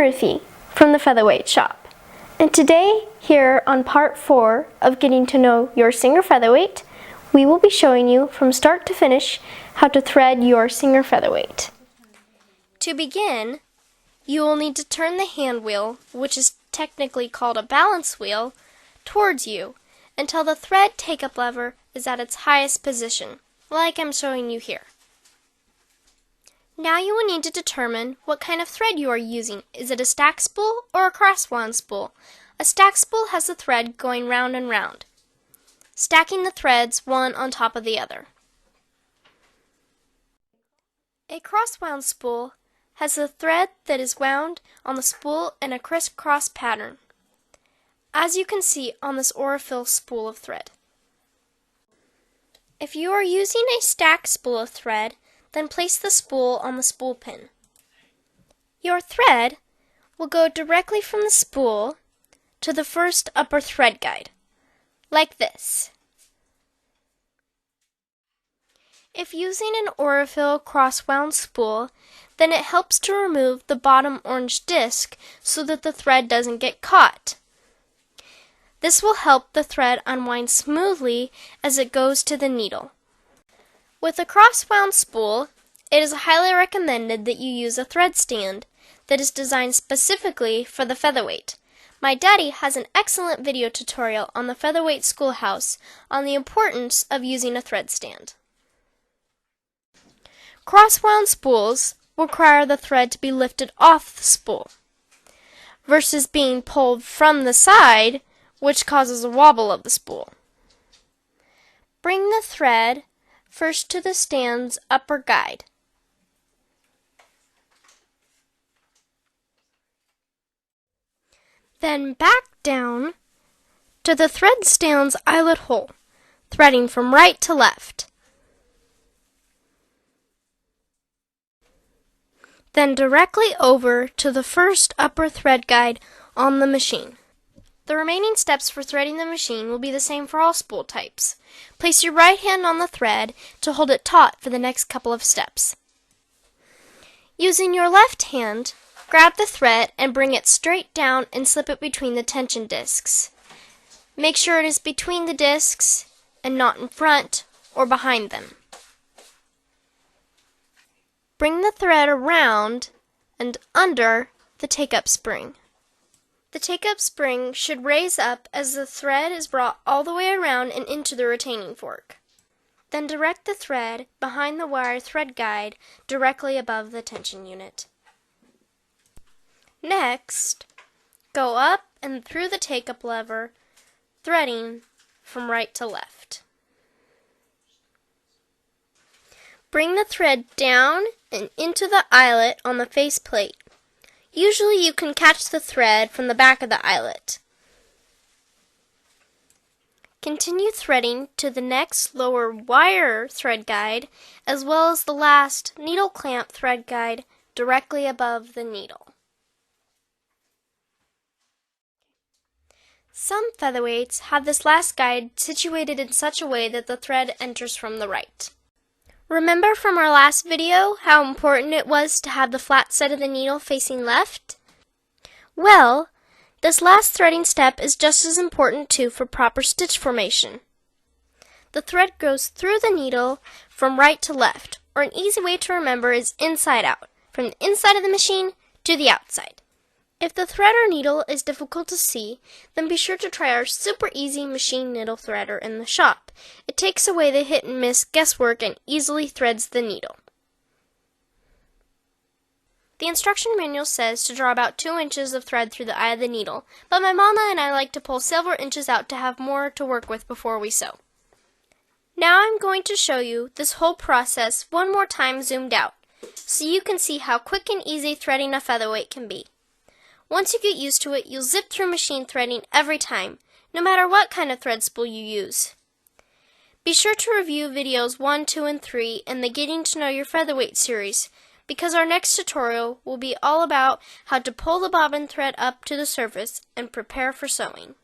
Ruthie from the Featherweight shop, and today here on part 4 of getting to know your Singer Featherweight, we will be showing you from start to finish how to thread your Singer Featherweight. To begin, you will need to turn the hand wheel, which is technically called a balance wheel, towards you until the thread take-up lever is at its highest position, like I'm showing you here. Now you will need to determine what kind of thread you are using. Is it a stack spool or a cross-wound spool? A stack spool has the thread going round and round, stacking the threads one on top of the other. A cross-wound spool has the thread that is wound on the spool in a crisscross pattern, as you can see on this Aurifil spool of thread. If you are using a stack spool of thread, then place the spool on the spool pin. Your thread will go directly from the spool to the first upper thread guide, like this. If using an Aurifil cross-wound spool, then it helps to remove the bottom orange disc so that the thread doesn't get caught. This will help the thread unwind smoothly as it goes to the needle. With a cross-wound spool, it is highly recommended that you use a thread stand that is designed specifically for the featherweight. My daddy has an excellent video tutorial on the Featherweight Schoolhouse on the importance of using a thread stand. Cross-wound spools require the thread to be lifted off the spool, versus being pulled from the side, which causes a wobble of the spool. Bring the thread first to the stand's upper guide. Then back down to the thread stand's eyelet hole, threading from right to left. Then directly over to the first upper thread guide on the machine. The remaining steps for threading the machine will be the same for all spool types. Place your right hand on the thread to hold it taut for the next couple of steps. Using your left hand, grab the thread and bring it straight down and slip it between the tension discs. Make sure it is between the discs and not in front or behind them. Bring the thread around and under the take-up spring. The take-up spring should raise up as the thread is brought all the way around and into the retaining fork. Then direct the thread behind the wire thread guide directly above the tension unit. Next, go up and through the take-up lever, threading from right to left. Bring the thread down and into the eyelet on the faceplate. Usually you can catch the thread from the back of the eyelet. Continue threading to the next lower wire thread guide, as well as the last needle clamp thread guide directly above the needle. Some featherweights have this last guide situated in such a way that the thread enters from the right. Remember from our last video how important it was to have the flat side of the needle facing left? Well, this last threading step is just as important too for proper stitch formation. The thread goes through the needle from right to left, or an easy way to remember is inside out, from the inside of the machine to the outside. If the thread or needle is difficult to see, then be sure to try our super easy machine needle threader in the shop. It takes away the hit and miss guesswork and easily threads the needle. The instruction manual says to draw about 2 inches of thread through the eye of the needle, but my mama and I like to pull several inches out to have more to work with before we sew. Now I'm going to show you this whole process one more time zoomed out, so you can see how quick and easy threading a featherweight can be. Once you get used to it, you'll zip through machine threading every time, no matter what kind of thread spool you use. Be sure to review videos 1, 2, and 3 in the Getting to Know Your Featherweight series, because our next tutorial will be all about how to pull the bobbin thread up to the surface and prepare for sewing.